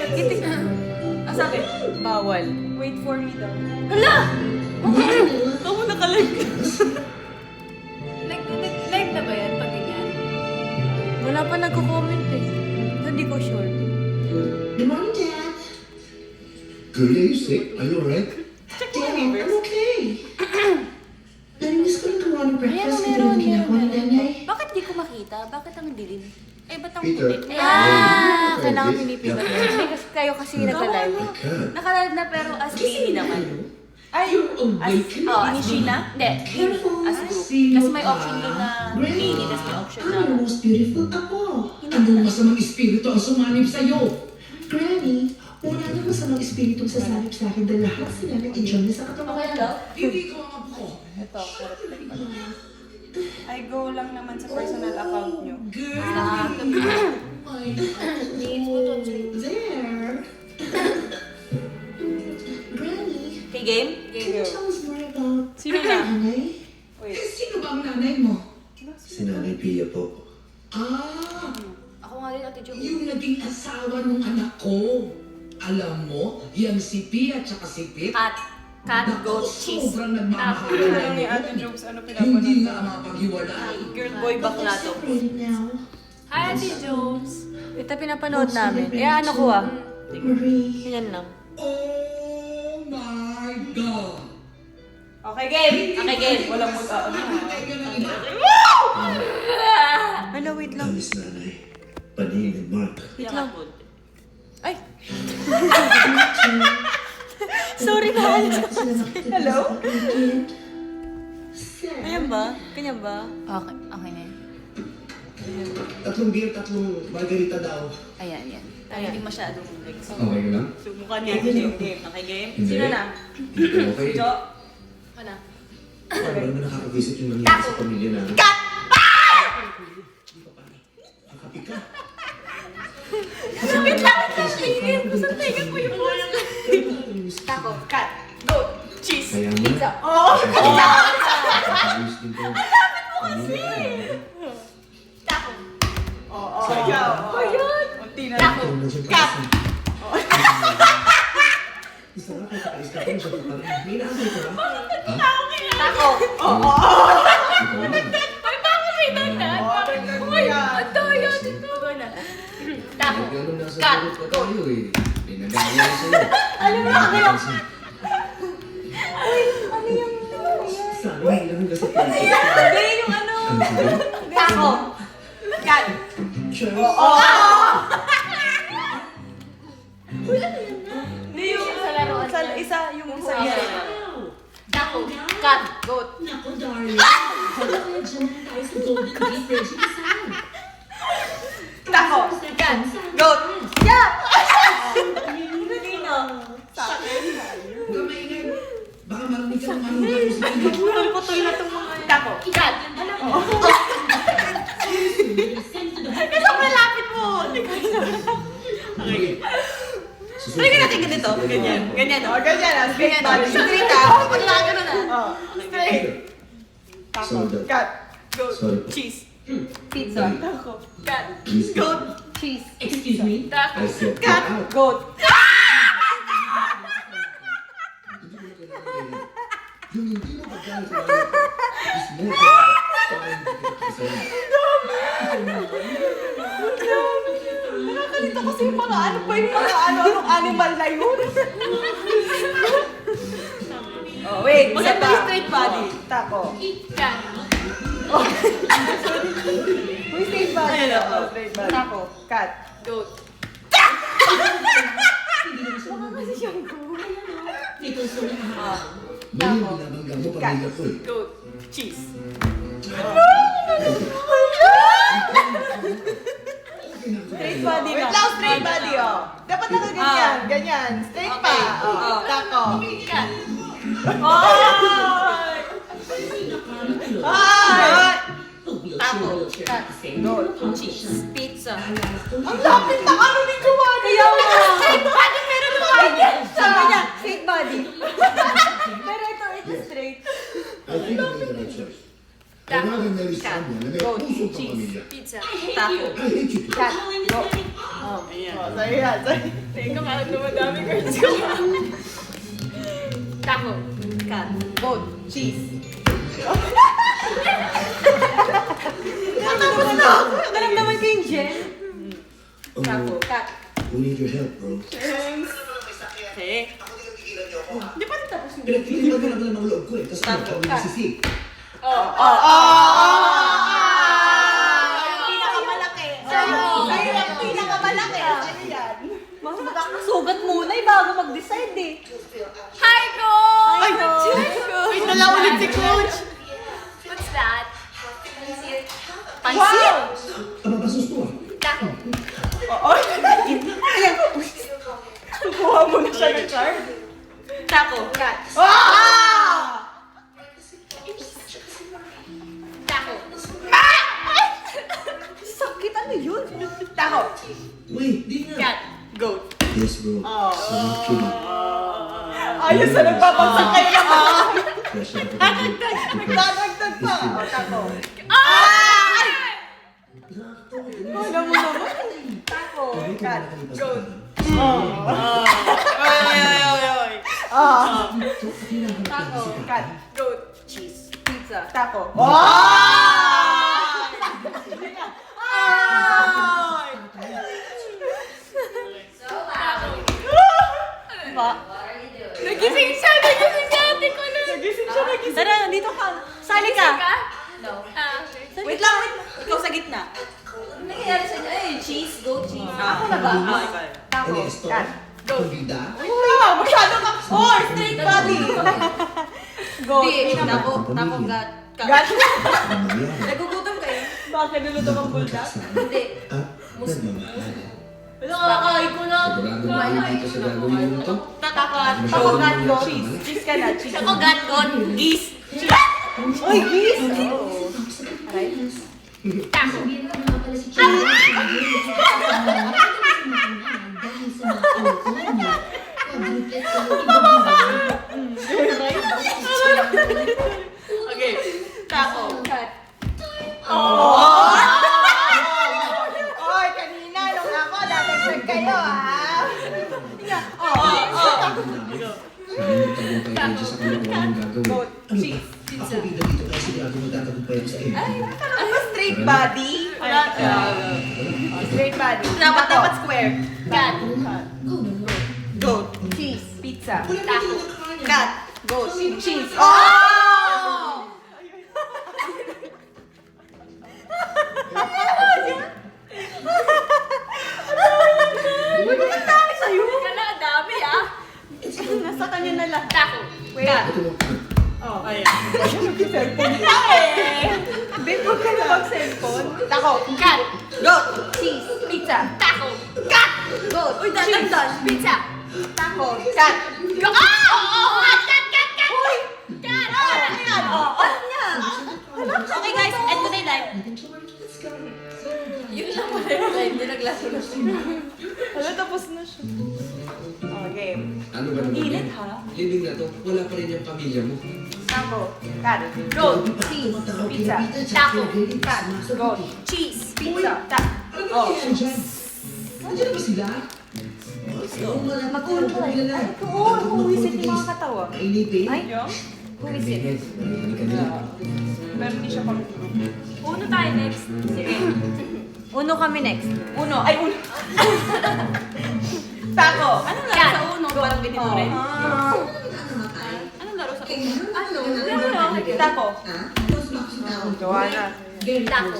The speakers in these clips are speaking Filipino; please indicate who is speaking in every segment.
Speaker 1: Kitik. Ah, sabi? Bawal. Wait for me daw.
Speaker 2: Hala!
Speaker 1: Ako naka-live.
Speaker 2: Live na ba yan pag ganyan?
Speaker 1: Wala pa nagko-comment eh. Hindi ko sure.
Speaker 3: Good morning, Dad.
Speaker 4: Girl, are you sick? Are you alright?
Speaker 3: Dad, I'm okay. Narinig ko lang tuwa ng breakfast kasi
Speaker 2: Meron.
Speaker 3: ako ni Danyay.
Speaker 2: Bakit di ko makita? Bakit ang dilim? Eh, ba't ang
Speaker 4: Peter.
Speaker 2: puti?
Speaker 1: Kailangan pinipindot. Hindi kasi kayo kasi nagka-live.
Speaker 4: I can't.
Speaker 2: Naka-live na pero as baby naman.
Speaker 1: Ay,
Speaker 3: You're awake.
Speaker 2: As Sheena? Hindi, baby. As group. Kasi may option doon na baby, tapos may option na...
Speaker 3: Ang most beautiful ako.
Speaker 5: Anong masamang espiritu ang sumanib sa'yo?
Speaker 3: Granny, wala nang masamang espiritong sasalip sa akin dahil lahat sila nag-enjoy na sa katawan.
Speaker 2: Okay lang?
Speaker 5: Hindi ko ang apo.
Speaker 1: ito. I go lang naman sa personal account nyo.
Speaker 5: Girl,
Speaker 3: My God. There. Granny,
Speaker 2: Okay, game?
Speaker 3: can you tell us more about
Speaker 1: Sino na?
Speaker 3: Nanay?
Speaker 1: Wait.
Speaker 5: sino ba ang nanay mo?
Speaker 4: Si Nanay Pia po.
Speaker 5: Ah,
Speaker 2: Ako nga rin, Ate Jo.
Speaker 5: yung naging asawa ng anak ko. Alam mo, yan si Pia at saka si Pit.
Speaker 2: Cat,
Speaker 5: Naku,
Speaker 2: goat, cheese.
Speaker 5: sobrang nagmamahal
Speaker 1: Ano ni
Speaker 5: na
Speaker 1: Ate Jobs, ano
Speaker 5: Hindi
Speaker 1: pinapanood?
Speaker 5: nga mapaghiwalay.
Speaker 1: Girl, boy, bakla to.
Speaker 3: Separated now.
Speaker 2: Hi, Ate Jones.
Speaker 1: Ito pinapanood namin. Eh, ano ko ah?
Speaker 3: Marie.
Speaker 1: Ganyan lang.
Speaker 5: Oh my God!
Speaker 1: Okay, game!
Speaker 2: Okay, game.
Speaker 1: Walang mag-ano.
Speaker 5: Hintay ka ng iba.
Speaker 1: Hello, wait lang.
Speaker 4: Alis Nanay. Panin and Mark.
Speaker 1: Wait lang. Ay! Sorry na. Hello? Ganyan ba? Ganyan ba?
Speaker 2: Okay, okay na yun.
Speaker 4: Tatlong beer, tatlong margarita daw.
Speaker 2: Ayan, yan. Hindi masyadong legs.
Speaker 4: Okay ka lang?
Speaker 1: Subukan niya. Game, game. Okay, game?
Speaker 4: Hindi.
Speaker 1: Sino na?
Speaker 4: Hindi ko okay.
Speaker 1: Jo?
Speaker 2: Ako na.
Speaker 4: Parang na nakaka-visit yung nangyari sa pamilya namin. Kakapi ka.
Speaker 2: Wait lang, tingin. Gusto tingin mo yung
Speaker 1: Taco, cat, goat, cheese,
Speaker 4: Kaya mo.
Speaker 1: pizza. Oh!
Speaker 4: Ayos din to. Kasi!
Speaker 2: taco.
Speaker 1: Oo, ikaw. Oh, yun. Unti na lang.
Speaker 4: Cut! Isa nga kahit kakais ka pa siya parang may inaantay ka ba? Ha?
Speaker 2: Taco.
Speaker 1: Oo.
Speaker 4: Ikaw na.
Speaker 2: Ay, bakit may danan? Uy, ang daya dito. Taco.
Speaker 4: Ganun nasa
Speaker 2: Cut.
Speaker 4: tulog pa tayo eh. May nagaya sa'yo.
Speaker 1: Alam mo na kaya.
Speaker 4: Sana hindi lang kasi tayo.
Speaker 1: Hindi yung ano.
Speaker 4: Ano sila?
Speaker 2: Taco.
Speaker 1: Cat.
Speaker 4: Cheers!
Speaker 1: Oo. Hindi yung
Speaker 2: Sa laruan
Speaker 1: sa
Speaker 2: niya.
Speaker 1: isa, yung isa
Speaker 2: Okay.
Speaker 1: yan.
Speaker 2: Taco. Cat.
Speaker 1: Goat.
Speaker 3: Naku, darling. Kaya dyan na tayo sa Golden Gate Virgin Island.
Speaker 1: Taco. Cat. Goat. Yeah! Nino. Sa akin.
Speaker 5: Gamayin. Baka marinig ka ng manunod sa inyo.
Speaker 1: Putol-putol na itong mga Taco.
Speaker 2: Cat.
Speaker 1: Kasi malapit mo. Halika natin ganito. Ganyan. Ganyan. O, ganyan. Straight body. Straight ah.
Speaker 2: Pag lagi na na.
Speaker 1: Oh, straight. Taco.
Speaker 4: Sorry.
Speaker 1: Cat. Goat.
Speaker 4: Sorry.
Speaker 1: Cheese.
Speaker 2: Pizza.
Speaker 1: Taco. Cat.
Speaker 4: Please.
Speaker 1: Goat.
Speaker 2: Cheese.
Speaker 3: Excuse me?
Speaker 2: Taco.
Speaker 4: I said get
Speaker 1: Cat.
Speaker 4: out.
Speaker 1: Goat.
Speaker 4: Yung hindi mo pagkala sa mga is more than time.
Speaker 1: Nakakalito kasi yung mga ano pa yung mga ano-anong animal na yun. Oh, wait.
Speaker 2: Maganda
Speaker 1: isa
Speaker 2: yung
Speaker 1: pa.
Speaker 2: straight body.
Speaker 1: Oh, Taco.
Speaker 2: Cat.
Speaker 1: Uy, straight body.
Speaker 2: Ayun,
Speaker 1: Oh, straight body. Taco. Cat.
Speaker 2: Goat.
Speaker 3: Ikaw sa lahat.
Speaker 4: Mali yung binabangga mo pamilya ko eh.
Speaker 2: Goat. Cheese.
Speaker 1: Straight body na. Wait lang, straight body, oh. Dapat nakaganyan. Ganyan. Straight pa. Oh, Taco.
Speaker 2: Cat.
Speaker 1: Ay! Ay!
Speaker 2: Taco. Cat.
Speaker 1: Goat.
Speaker 2: Cheese. Pizza.
Speaker 1: Ang lapit na ano ni Joanna. Kaya mo.
Speaker 2: Straight body, meron mo ba?
Speaker 1: Sabi niya, straight body. Pero ito straight.
Speaker 4: I think I made the right choice. I'd rather marry someone na may
Speaker 1: Goat.
Speaker 4: puso pa pamilya.
Speaker 2: Pizza.
Speaker 1: Taco.
Speaker 4: I hate you.
Speaker 1: Cat. Goat. Oh, sa'yo yan. Sa'yo.
Speaker 2: Teka, parang dumadami cards ko. Taco.
Speaker 1: Cat. Goat. Cheese. Natapos na ako. Naramdaman ko yung Jen. Taco. Cat.
Speaker 4: We need your help, bro.
Speaker 1: Okay. Hindi pa rin tapos yung
Speaker 4: Pinagpilihan ko lang ng loob ko eh. Tapos ano,
Speaker 1: Tapo.
Speaker 4: kami si Sig.
Speaker 2: Oh.
Speaker 1: Yung pinakamalaki. Sa'yo. Sa'yo yung pinakamalaki. Sa'yo yan. Magkakasugat muna bago mag-decide eh.
Speaker 2: Hi, Coach!
Speaker 1: Ay, wait na lang ulit si Coach.
Speaker 2: What's that?
Speaker 1: Pansit?
Speaker 4: Aba, basos to ah.
Speaker 2: Taco.
Speaker 1: Oo. Ayan. Kuha mo na siya ng card.
Speaker 2: Taco. Cat.
Speaker 1: Ah!
Speaker 2: Taco.
Speaker 1: Sakit, ano yun? Taco.
Speaker 4: Wait, di nga.
Speaker 2: Cat.
Speaker 1: Goat.
Speaker 4: Yes, bro. Salamat ko na.
Speaker 1: Ayos na nagpapagsak kayo naman.
Speaker 4: Fresh na ako.
Speaker 1: Nagdadagdag pa. O, taco.
Speaker 2: Ay!
Speaker 1: Ano mo naman? Taco. Cat. Goat. Taco. Cat. Goat. Cheese. Pizza. Taco.
Speaker 2: Nagising siya ate ko na.
Speaker 1: Nagising siya. Tara, nandito ka. Sali ka.
Speaker 2: No.
Speaker 1: Wait lang. Ikaw sa gitna.
Speaker 6: Nangyayari sa inyo, cheese, goat cheese.
Speaker 1: Ako na ba? Taco.
Speaker 4: Ano, esto?
Speaker 1: Cat.
Speaker 4: Kumbida?
Speaker 1: Masyado ka. Oh, straight body. Goat.
Speaker 6: Hindi, taco, gat.
Speaker 1: Gat.
Speaker 4: Ano yan?
Speaker 6: Nagugutom kayo?
Speaker 1: Bakit niluto kang bulldog?
Speaker 6: Hindi.
Speaker 4: Ah, nagmamahal.
Speaker 1: Nakakain ko na.
Speaker 4: Sigurado mo na dito sa gagawin mo to?
Speaker 1: Taco. Taco, gat, goat. Cheese. Cheese ka na. Cheese.
Speaker 2: Ako gat got geese.
Speaker 1: Uy, geese.
Speaker 2: Taco.
Speaker 3: Sabihin ko nga pala si Chino. Dahil sa mga alcohol niya, quadruplet sa
Speaker 1: Okay. Taco. Cat. Oy, kanina nung ako, dadagdag kayo, ha?
Speaker 4: Sabi mo tagumpay kayo sa kanilang ang gagawin.
Speaker 1: Goat.
Speaker 4: Ano
Speaker 1: Cheese.
Speaker 4: ba? Ako bida dito kasi sigurado magtatagumpay ako sa inyo.
Speaker 1: Ano ba straight body? Straight body. Dapat square. Cat. Goat. Cheese. Pizza. Taco. Cat. Goat. Cheese. Oh! Ang dami sa'yo.
Speaker 2: Kala, dami ah.
Speaker 1: Nasa kanya na lang.
Speaker 2: Taco.
Speaker 1: Wait.
Speaker 4: Ito mo.
Speaker 1: Oh, ayan. Cellphone. Babe, huwag ka na mag-cellphone. Taco.
Speaker 2: Cat.
Speaker 1: Goat. Cheese. Pizza.
Speaker 2: Taco. Cat.
Speaker 1: Goat.
Speaker 2: Uy, dadandan. Pizza.
Speaker 1: Taco. Cat.
Speaker 2: Cat. Cat. Cat. Cat.
Speaker 1: Uy!
Speaker 2: Cat.
Speaker 1: Ano yan? Oh, ano yan?
Speaker 2: Okay guys, end ko na yung live.
Speaker 6: Yun lang pala yung live niya, naglaso na siya.
Speaker 1: Ano, tapos na siya. Oh, game.
Speaker 4: Ano ba naman
Speaker 1: Init,
Speaker 4: yan?
Speaker 1: ha?
Speaker 4: Libing na to, wala pa rin yung pamilya mo.
Speaker 1: Taco. Cat. Goat. Cheese. Pizza.
Speaker 2: Taco.
Speaker 1: Cat. Goat.
Speaker 2: Cheese.
Speaker 1: Pizza.
Speaker 4: Ano ba yan dyan? Nandiyan na ba sila?
Speaker 1: Mag-uulog ka na. Oo, umuwisit yung mga katawa.
Speaker 4: Kainipin?
Speaker 1: Ay, who is it? Pero hindi siya pang
Speaker 2: Uno tayo next.
Speaker 1: Sige. Uno kami next. Uno. Ay, uno. Taco. Anong laro
Speaker 2: Cat.
Speaker 1: sa uno? Parang ganito rin.
Speaker 6: Anong laro sa
Speaker 1: Ano? Taco. Joanna.
Speaker 2: Taco.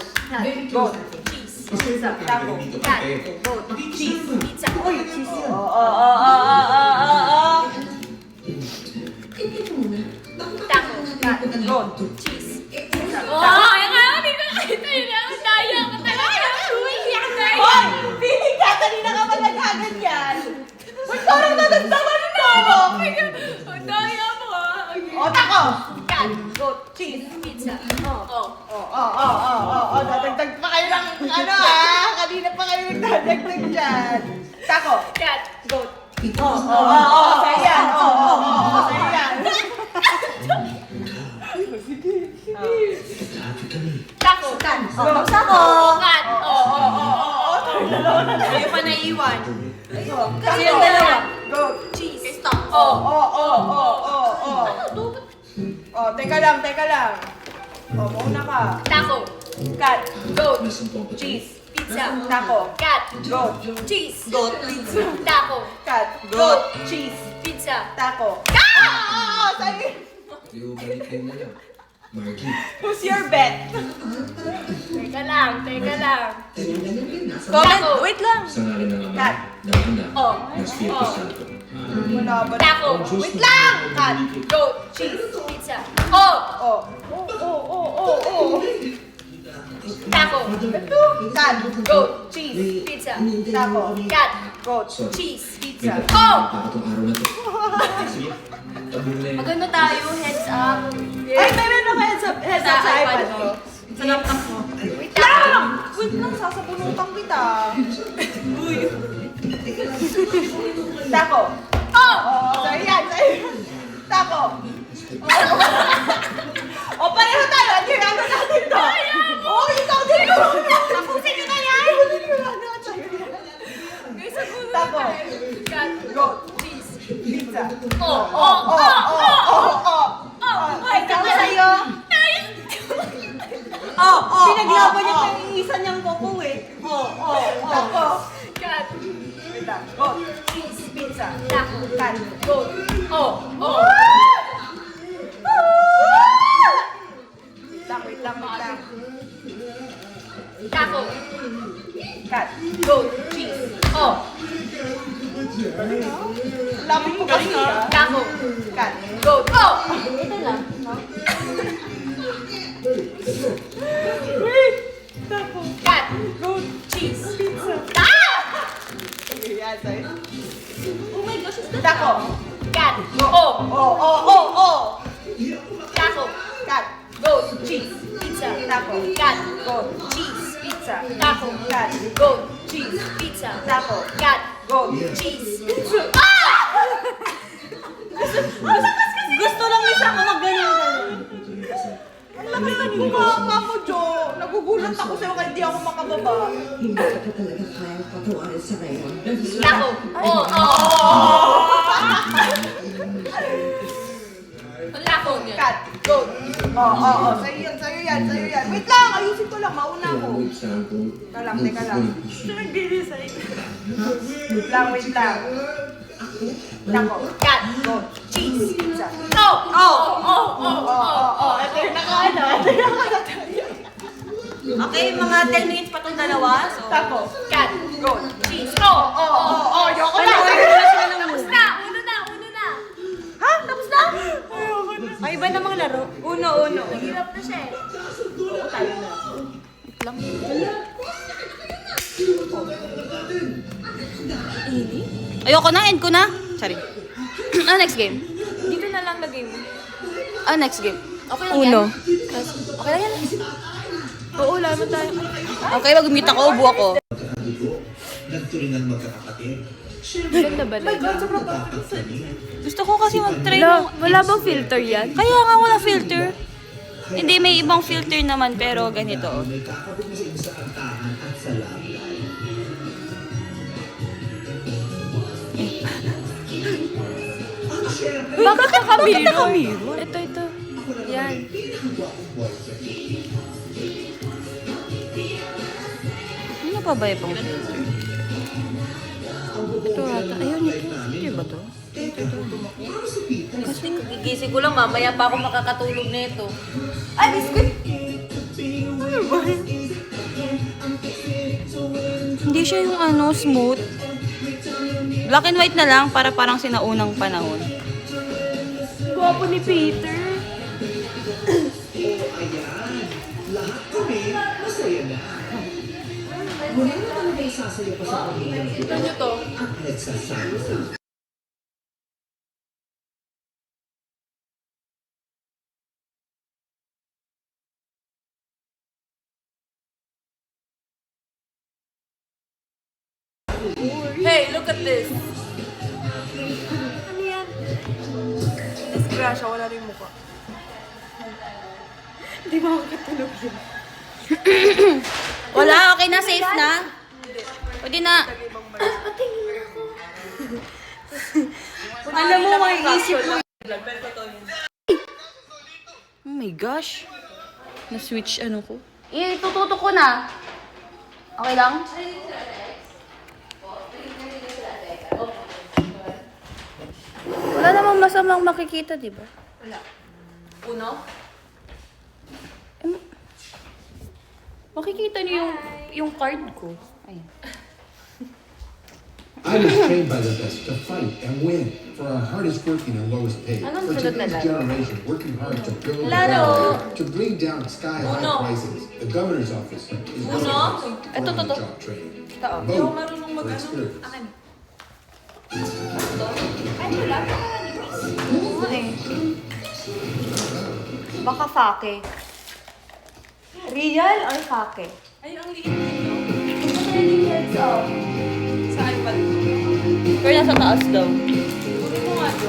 Speaker 1: Goat.
Speaker 2: Cheese.
Speaker 1: Pizza. Taco.
Speaker 2: Cat.
Speaker 1: Goat. Cheese.
Speaker 2: Pizza.
Speaker 1: Uy, cheese yun. Oo.
Speaker 2: Taco.
Speaker 1: Cat. Goat.
Speaker 2: Cheese. Oh, ayan nga. Hindi ko nakita yun. Ang daya ko talaga. Uy, ang daya.
Speaker 1: Hoy! Piling ka! Kanina ka pa naghaganyan! Ba't parang nadagdaman mo ako?
Speaker 2: Ang daya mo ah.
Speaker 1: O, taco!
Speaker 2: Cat.
Speaker 1: Goat. Cheese.
Speaker 2: Pizza.
Speaker 1: Oh. Dadagdag pa kayo ng ano kanina pa kayo nagdadagdag dyan. Taco.
Speaker 2: Cat.
Speaker 1: Goat. Sa'yo yan. Sa'yo yan.
Speaker 4: Happy kami.
Speaker 2: Taco.
Speaker 1: Cat. Goat. Taco.
Speaker 2: Cat.
Speaker 1: Dalawa
Speaker 6: Ayaw pa naiiwan.
Speaker 1: Kasi yung dalawa. Go.
Speaker 6: Cheese. Stop.
Speaker 1: Teka lang. Mauna ka.
Speaker 2: Taco.
Speaker 1: Cat. Goat.
Speaker 4: Nasumpong pa tayo.
Speaker 1: Cheese.
Speaker 2: Pizza.
Speaker 1: Taco.
Speaker 2: Cat.
Speaker 1: Goat.
Speaker 2: Cheese.
Speaker 1: Goat. Pizza.
Speaker 2: Taco.
Speaker 1: Cat. Goat. Cheese.
Speaker 2: Pizza.
Speaker 1: Taco. Sa'yo.
Speaker 4: Yung balik kayo na lang. Margie.
Speaker 1: Who's your bet?
Speaker 2: Teka lang.
Speaker 1: Comment. Wait lang.
Speaker 4: Sa ngalan ng Ama,
Speaker 1: Cat.
Speaker 4: ng Anak,
Speaker 2: Oh.
Speaker 4: ng Espiritu Santo.
Speaker 1: Wala ba?
Speaker 2: Taco.
Speaker 1: Wait lang. Cat. Goat. Cheese.
Speaker 2: Pizza. Oh. Taco.
Speaker 1: Cat. Goat. Cheese.
Speaker 2: Pizza.
Speaker 1: Taco.
Speaker 2: Cat.
Speaker 1: Goat.
Speaker 4: Sorry.
Speaker 2: Cheese.
Speaker 4: May
Speaker 2: Pizza.
Speaker 4: dapat
Speaker 2: Oh.
Speaker 4: nakakatong araw na to. Sige, tabi mo na yun.
Speaker 2: Magano tayo? Heads up.
Speaker 1: Ay, meron ako heads up sa iPad ko.
Speaker 6: Sa laptop mo.
Speaker 1: Wait lang! Wait lang, sasabunutan kita. Taco. Sa'yo yan. Taco. Pareho tayo. Ano yung ano natin to? Ikaw din ko. Tapusin nyo na yan. Taco.
Speaker 2: Cat.
Speaker 1: Goat.
Speaker 2: Cheese.
Speaker 1: Pizza.
Speaker 2: Oh.
Speaker 1: Ay, kaka sa'yo. Pinaglaban niya pa yung isa niyang koko eh. Taco.
Speaker 2: Cat.
Speaker 1: Wait lang. Goat. Cheese. Pizza.
Speaker 2: Taco.
Speaker 1: Cat. Goat.
Speaker 2: Oh.
Speaker 1: Wait lang.
Speaker 2: Taco.
Speaker 1: Cat. Goat. Cheese.
Speaker 2: Oh.
Speaker 1: Lapit mo kasi ah.
Speaker 2: Taco.
Speaker 1: Cat. Goat.
Speaker 2: Oh. Cat.
Speaker 1: Goat.
Speaker 2: Cheese.
Speaker 1: Pizza. Sige, yan sa'yo.
Speaker 2: Oh my gosh, is that
Speaker 1: Taco.
Speaker 2: Cat. Oh. Taco.
Speaker 1: Cat.
Speaker 2: Goat. Cheese. Pizza.
Speaker 1: Taco.
Speaker 2: Cat.
Speaker 1: Goat.
Speaker 2: Cheese.
Speaker 1: Pizza.
Speaker 2: Taco.
Speaker 1: Cat.
Speaker 2: Goat. Cheese. Pizza.
Speaker 1: Taco.
Speaker 2: Cat.
Speaker 1: Goat.
Speaker 2: Cheese.
Speaker 1: Gusto lang isa ko magganyan. Ang laki ng mukha mo, Jo. Nagugulat ako sa'yo kaya hindi ako makababa.
Speaker 3: Hindi ka talaga kayang patawarin sa ngayon.
Speaker 2: Taco. Oh. Taco.
Speaker 1: Cat. Goat. Sa'yo yan. Wait lang, ayusin ko lang. Mauna ako.
Speaker 4: Wait, Santo.
Speaker 1: Teka lang. Wait lang. Taco.
Speaker 2: Cat.
Speaker 1: Goat.
Speaker 2: Cheese.
Speaker 1: Pizza.
Speaker 2: Oh.
Speaker 1: Ito yung nakaano.
Speaker 6: Okay, mga 10 minutes pa itong dalawa. So,
Speaker 1: Taco.
Speaker 2: Cat.
Speaker 1: Goat.
Speaker 2: Cheese. Oh.
Speaker 1: Ayoko na.
Speaker 2: Tapos na. Uno na.
Speaker 1: Ha? Tapos na?
Speaker 6: ay iba namang laro.
Speaker 1: Uno.
Speaker 2: Hirap na siya eh.
Speaker 6: Ayoko na, end ko na. Sorry. Next game.
Speaker 2: Dito na lang lagay mo.
Speaker 6: Next game.
Speaker 2: Okay lang
Speaker 6: Uno.
Speaker 2: yan? Okay lang yan. Oo, laman tayo.
Speaker 6: Okay, mag-mute ako, ubo ako.
Speaker 4: Magkakapatid ko, nagturingan magkakapatid.
Speaker 2: Ganda ba na?
Speaker 6: Gusto ko kasi mag-try
Speaker 2: Wala bang filter yan?
Speaker 6: Kaya nga wala filter. Hindi, may ibang filter naman, pero ganito.
Speaker 4: May kakabit mo sa iyo sa kantahan at sa labi.
Speaker 2: Bakit nakamiro? Ito. Yan.
Speaker 6: Ano pa ba ibang filter? Ito ata. Ayun, ito. Filter ba to? Kasi gigising ko lang, mamaya pa ako makakatulog na ito.
Speaker 1: Ay, biskuit.
Speaker 6: Hindi siya yung ano, smooth. Black and white na lang para parang sinaunang panahon.
Speaker 2: Gwapo ni Peter.
Speaker 3: Lahat kami, masaya na. Muli na talaga isasayo pa sa pamilya nito.
Speaker 2: Ito nyo to.
Speaker 3: At nagsasama.
Speaker 1: Hey, look at this.
Speaker 2: Ano yan?
Speaker 1: Disgrasya, wala rin mukha. Hindi ba ako katulog yun?
Speaker 6: Wala, okay na, safe na. Pwede na.
Speaker 1: Alam mo, may isip mo.
Speaker 6: Oh my gosh. Na-switch ano ko. Itututo ko na. Okay lang? Wala namang masamang makikita, di ba?
Speaker 1: Uno?
Speaker 6: Makikita niyo yung card ko. Ayan.
Speaker 4: I was trained by the best to fight and win for our hardest working and lowest paid.
Speaker 6: Anong
Speaker 4: For
Speaker 6: sunod na
Speaker 4: today's
Speaker 6: laro?
Speaker 4: generation working hard to build a
Speaker 1: Laro.
Speaker 4: better, to bring down sky-high
Speaker 1: Uno.
Speaker 4: prices. The governor's office is
Speaker 1: Uno.
Speaker 4: working
Speaker 6: Ito,
Speaker 4: on
Speaker 6: to.
Speaker 4: job training.
Speaker 6: Ito, oh.
Speaker 1: Hindi ako
Speaker 4: Vote
Speaker 1: marunong
Speaker 4: for
Speaker 1: mag-ano.
Speaker 4: experience.
Speaker 1: Akin.
Speaker 6: Oo eh. Baka fake. Real or fake?
Speaker 1: Ay, ang liit nito. Saan ba?
Speaker 6: Pero nasa taas daw.
Speaker 1: Kunin mo nga ito.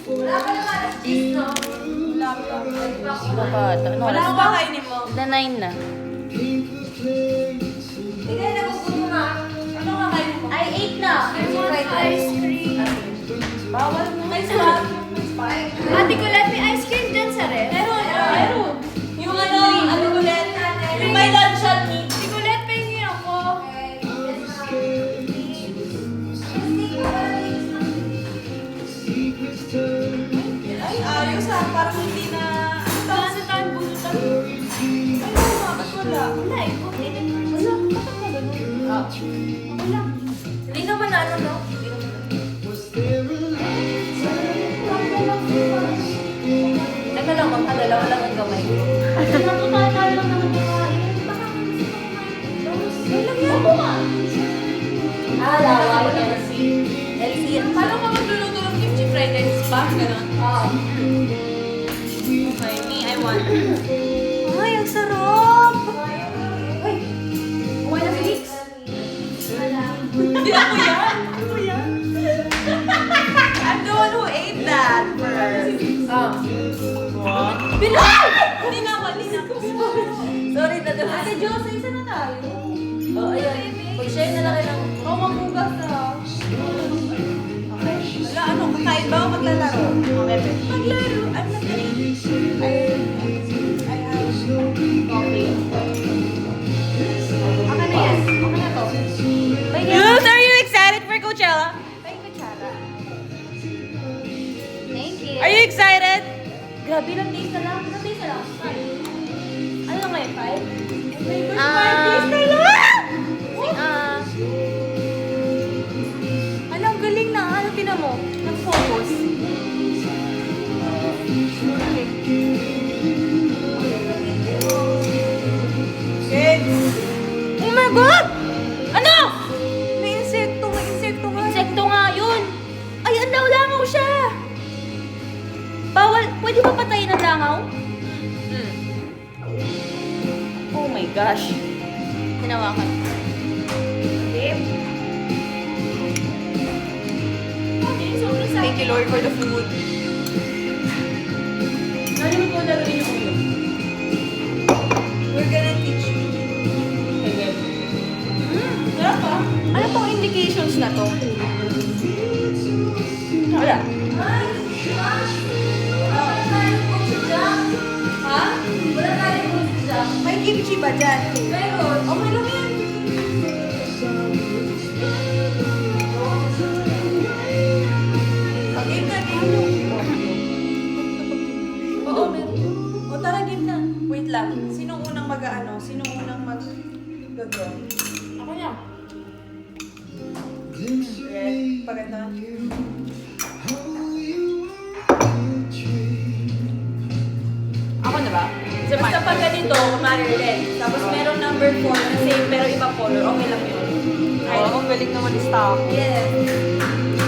Speaker 1: Wala pa.
Speaker 6: Baka ito. Ano
Speaker 1: Wala
Speaker 6: oras
Speaker 1: pa
Speaker 6: ba?
Speaker 1: kainin mo.
Speaker 6: Na 9 na.
Speaker 1: Ano kakainin mo?
Speaker 2: Ay, 8 na. Ice cream.
Speaker 1: Bawal mo. May spot.
Speaker 2: Ate ko, let me ice cream dyan sa ref.
Speaker 1: Meron. Meron. Yung ano ulit. Yung may luncheon meat.
Speaker 2: Ate ko, let pengi ako.
Speaker 1: Ay, ayos ah. Parang hindi na... Ano tawag sa tayo? Bunutan. Ay, wala. Ba't wala?
Speaker 2: Wala eh. Wala. Bakit na ganun? Wala. Hindi naman ano, no? Teka lang, magpadalawa lang ang kamay. Natutunan tayo lang naman kumain. Baka kailan yan? Lawa, LC. LC.
Speaker 1: Paano ka magluluto ng kimchi fried rice pa? Ganon. Okay, me, I want.
Speaker 6: Ay, ang sarap!
Speaker 2: Wala mix.
Speaker 1: Hindi ako yan. Ako yan. I'm the one who ate that first. Bilal! Hindi na ako, hindi na ako. Sorry na doon. Ate Jose, isa na tayo.
Speaker 2: Oh, ayun. Pag-share na lang kayo ng...
Speaker 1: Oh, magbugas ah. Okay. Wala, ano, kakain ba o maglalaro? Okay, babe. Maglaro. I'm not ready. I have coffee.
Speaker 2: Aka na yan. Aka na to.
Speaker 6: Jules, are you excited for Coachella?
Speaker 2: Thank you.
Speaker 6: Are you excited?
Speaker 2: Grabe, ilang days na lang. Ilang days na lang. Ano na ngayon? 5?
Speaker 6: Ang galing na. Ano tinan mo? Nag-focus. Oh my God! Ano? May insekto nga. Insekto nga yun. Ay, ang langaw siya. Bawal. Pwede ba patayin ang langaw? Oh my gosh. Hinawakan.
Speaker 1: Thank you, Lord, for the food. Ano mo laruin yung ulo? We're gonna teach you. Okay. Sarap ah.
Speaker 6: Ano pong indications na to? Wala.
Speaker 1: Ha?
Speaker 2: Wala tayong gusto dyan.
Speaker 1: May kimchi ba dyan?
Speaker 2: Meron.
Speaker 1: Okay lang yan. Game na, game. Oo, meron. O tara, game na. Wait lang. Sinong unang mag-ano? Sinong unang mag-gago?
Speaker 2: Ako niya.
Speaker 1: Red. Paganda.
Speaker 6: Ako na ba?
Speaker 1: Basta pag ganito, kumari red. Tapos meron number 4 na same pero iba color. Okay lang yun.
Speaker 6: Ay, ang galing naman ni stock.
Speaker 1: Yes.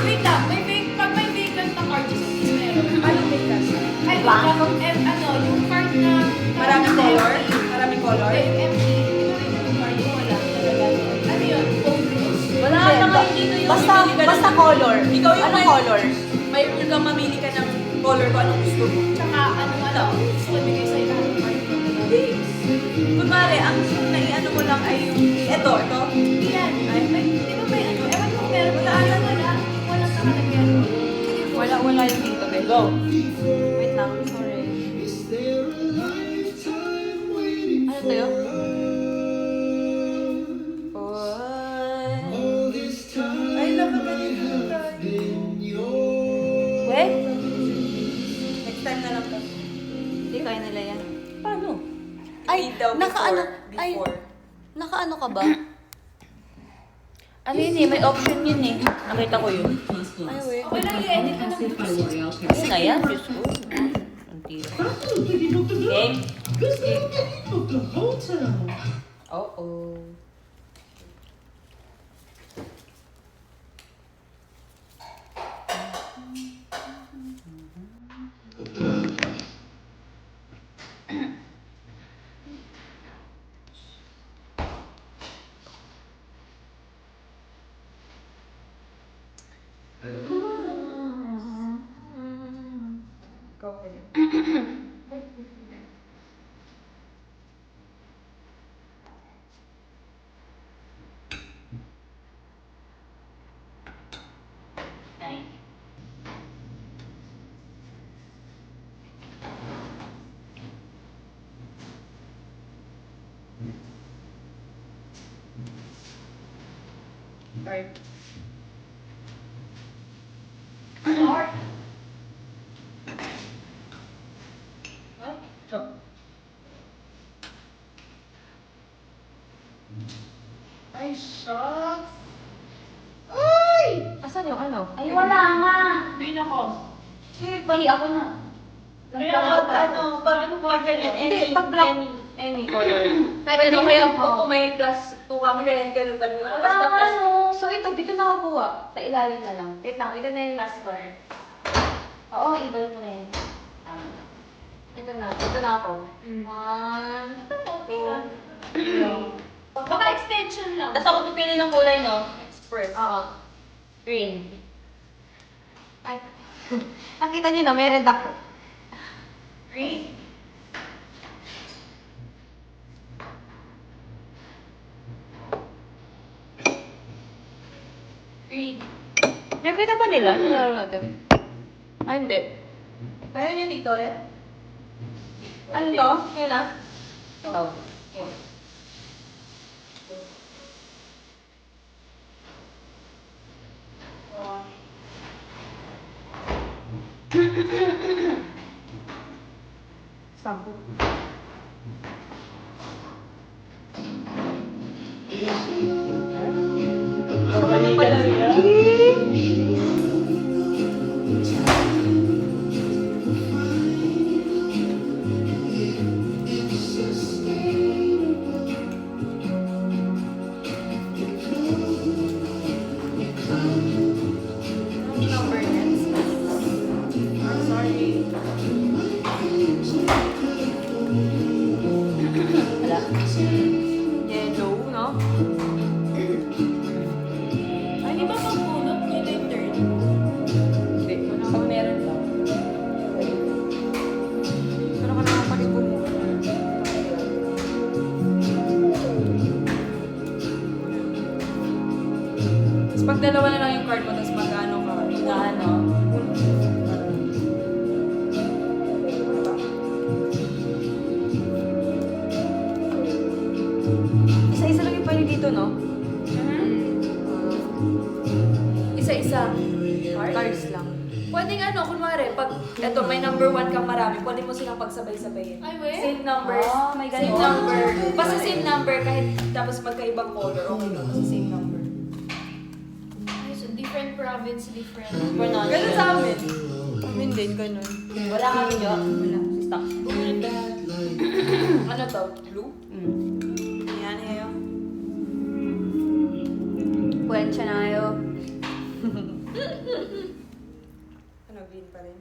Speaker 2: Wait lang. Pag may vacant na card, just please meron.
Speaker 1: Anong may kasi?
Speaker 2: Ay, ano, yung card na...
Speaker 1: Maraming color? Maraming color?
Speaker 2: Yung empty. Ito rin yung card yung wala. Ano yun?
Speaker 1: Wala ka naman dito yung mamili ka
Speaker 6: Basta
Speaker 1: ng-
Speaker 6: color.
Speaker 1: Ikaw yung
Speaker 6: Anong
Speaker 1: may-
Speaker 6: color?
Speaker 1: May rule kang mamili ka ng color kung anong gusto mo.
Speaker 2: Tsaka ano, gusto ko ibigay sa'yo lahat ng card.
Speaker 1: Hindi. Kunwari, ang naiano mo lang ay yung, ito.
Speaker 2: Yan. Ay, di ba may ano? Ewan ko meron. Wala. Wala sa kalagyan.
Speaker 6: Wala yung dito, be. Go.
Speaker 1: Wait lang, sorry.
Speaker 6: Ano to yun?
Speaker 1: Ay, napagaling tayo.
Speaker 6: Wait.
Speaker 1: Next time na lang to.
Speaker 6: Hindi kaya nila yan. Paano?
Speaker 1: Ay,
Speaker 6: nakaano? Ay, nakaano ka ba? Ano yun eh, may option yun eh. Nakita ko yun. Ay, wait.
Speaker 2: Okay lang i-edit ko ng
Speaker 6: Kasi na yan, Diyos ko. Ang tira. Okay. Oo.
Speaker 1: Go ahead.
Speaker 2: Ay, shucks.
Speaker 6: Asan yung ano?
Speaker 2: Ay, wala nga. Hindi na ko.
Speaker 6: Bahi ako na.
Speaker 2: Kaya pag
Speaker 6: Hindi, pag black. Any color. Kahit ano kaya po, kung may plus 2 kami rin, ganun. Basta plus. So ito, dito nakakuha. Sa ilalim na lang. Wait lang, ito na yung last color. Oo, ibal mo na yun. Ito na ako. 1, 2,
Speaker 2: Baka extension lang.
Speaker 6: Tapos ako pipili ng kulay, no? Express. Oo. Green. Ay. Nakita niyo, no? Meron ako.
Speaker 2: Green.
Speaker 6: Green. Nakita ba nila? Nalaro natin. Ay, hindi.
Speaker 1: Kaya niya dito ulit?
Speaker 6: Ano to? Yun ah. Oh.
Speaker 1: Sampo. Number next. I'm sorry.
Speaker 6: Wala.
Speaker 1: Yellow, no?
Speaker 2: Ay, di ba pag bunot nyo na yung third?
Speaker 6: Hindi. Pag meron ka.
Speaker 1: Pero ka naman pag-ibo mo. Tapos pag dalawa na lang yung card mo, tapos mag-ano ka.
Speaker 6: Ano?
Speaker 1: Isa-isa lang yung pali dito, no? Isa-isa. Cards lang. Pwedeng ano, kunwari, pag eto may number 1 kang marami, pwede mo silang pagsabay-sabayin.
Speaker 2: Ay, wait.
Speaker 1: Same numbers.
Speaker 6: Ah, may
Speaker 1: Same
Speaker 6: ganon.
Speaker 1: number. Basta same number kahit tapos magkaibang color, okay lang. Basta same number.
Speaker 2: Ay, so different province, different.
Speaker 6: Pronunciation.
Speaker 1: Ganun sa amin. Amin din, ganun.
Speaker 6: Wala kami yun. Wala. Si stock.
Speaker 1: Ano to? Blue? Yan, yan.
Speaker 6: Puwensya na kayo.
Speaker 1: Ano, green pa rin?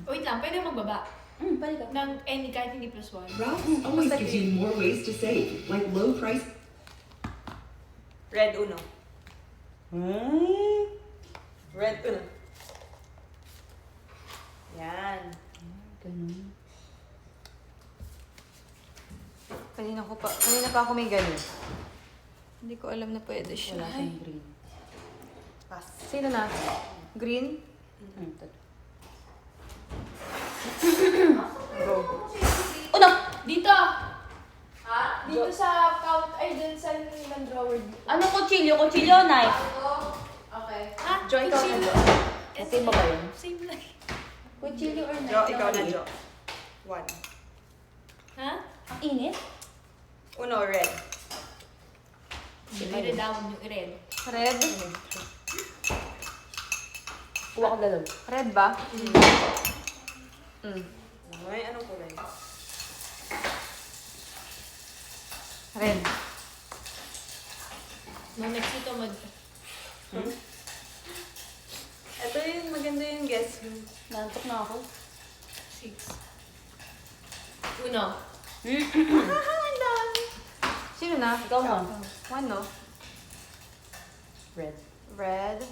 Speaker 2: Wait lang, pwede magbaba.
Speaker 6: Pwede ka.
Speaker 2: Ng any kahit hindi plus 1.
Speaker 3: Ralph's always gives you more ways to save, like low price.
Speaker 1: Red uno. Red uno. Yan.
Speaker 6: Ganun.
Speaker 7: Kanina pa ako may ganun. Hindi ko alam na pwede siya.
Speaker 2: Wala siyang green.
Speaker 7: Pass. Sino na? Green? Go.
Speaker 2: Uno! Dito!
Speaker 1: Dito sa count, ay dun sa ng drawer.
Speaker 2: Ano kutsilyo? Kutsilyo, knife?
Speaker 1: Okay.
Speaker 2: Ha?
Speaker 7: Jo, ikaw na, Jo.
Speaker 2: Ito ba ba yun?
Speaker 1: Same lang.
Speaker 2: Kutsilyo or knife?
Speaker 7: Jo, ikaw na, Jo. 1.
Speaker 2: Ha? Ang init?
Speaker 7: Uno, red.
Speaker 2: Hindi down yung red.
Speaker 7: Red?
Speaker 2: Kuha ko dalaw.
Speaker 7: Red ba? Ay, anong kulay? Red.
Speaker 2: Mexico mag...
Speaker 7: Ito yung maganda yung guess.
Speaker 2: Nantok na ako.
Speaker 1: 6. Uno.
Speaker 7: Sino na?
Speaker 2: Ikaw na.
Speaker 7: 1, no?
Speaker 2: Red.
Speaker 7: Red.